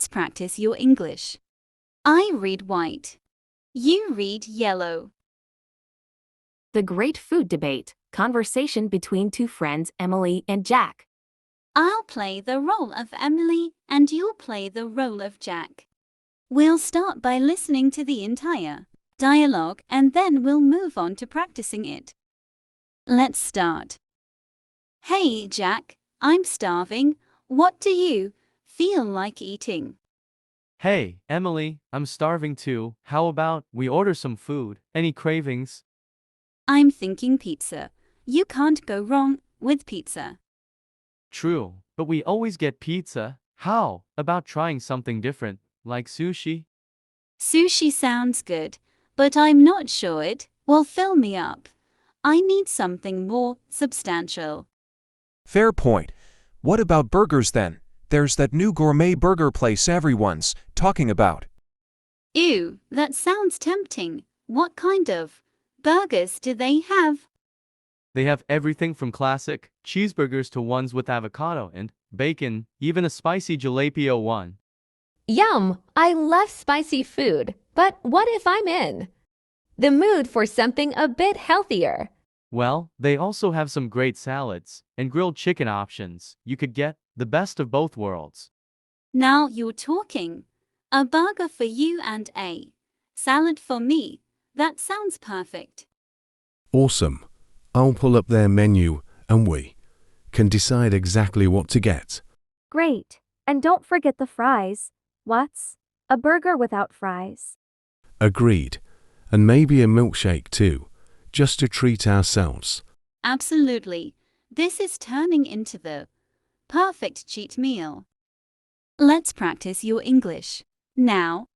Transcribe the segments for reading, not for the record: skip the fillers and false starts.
Let's practice your English. I read white. You read yellow. The Great Food Debate, conversation between two friends, Emily and Jack. I'll play the role of Emily and you'll play the role of Jack. We'll start by listening to the entire dialogue and then we'll move on to practicing it. Let's start. Hey Jack, I'm starving. What do you feel like eating? Hey, Emily, I'm starving too. How about we order some food? Any cravings? I'm thinking pizza. You can't go wrong with pizza. True, but we always get pizza. How about trying something different, like sushi? Sushi sounds good, but I'm not sure it will fill me up. I need something more substantial. Fair point. What about burgers then? There's that new gourmet burger place everyone's talking about. Ew, that sounds tempting. What kind of burgers do they have? They have everything from classic cheeseburgers to ones with avocado and bacon, even a spicy jalapeno one. Yum! I love spicy food, but what if I'm in the mood for something a bit healthier? Well, they also have some great salads and grilled chicken options. You could get the best of both worlds. Now you're talking. A burger for you and a salad for me. That sounds perfect. Awesome. I'll pull up their menu and we can decide exactly what to get. Great. And don't forget the fries. What's a burger without fries? Agreed. And maybe a milkshake too, just to treat ourselves. Absolutely. This is turning into the perfect cheat meal. Let's practice your English. Now.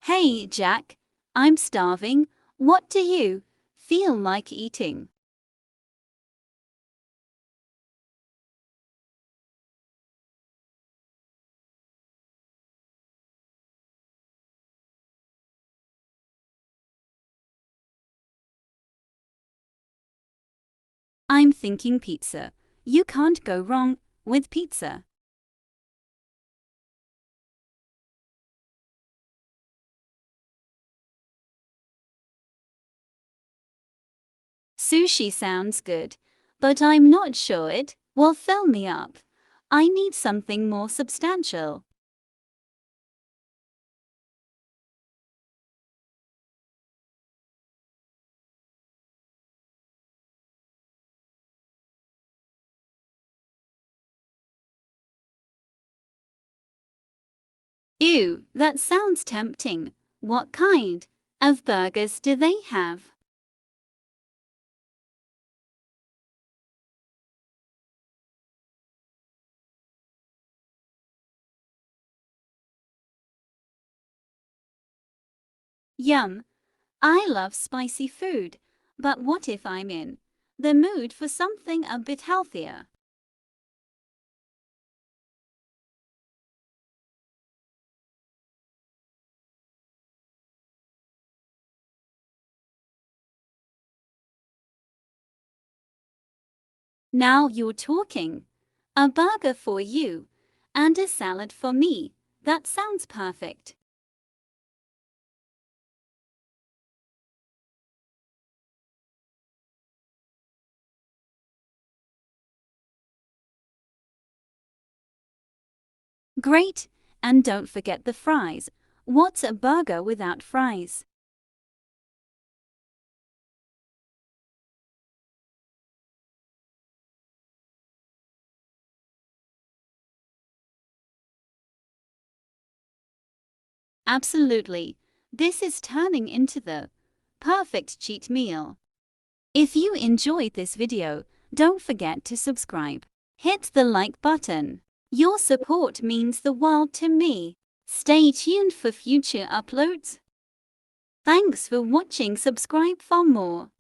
Hey Jack, I'm starving. What do you feel like eating? I'm thinking pizza. You can't go wrong with pizza. Sushi sounds good, but I'm not sure it will fill me up. I need something more substantial. Ew, that sounds tempting. What kind of burgers do they have? Yum! I love spicy food, but what if I'm in the mood for something a bit healthier? Now you're talking. A burger for you and a salad for me. That sounds perfect. Great, and don't forget the fries. What's a burger without fries? Absolutely. This is turning into the perfect cheat meal. If you enjoyed this video, don't forget to subscribe. Hit the like button. Your support means the world to me. Stay tuned for future uploads. Thanks for watching. Subscribe for more.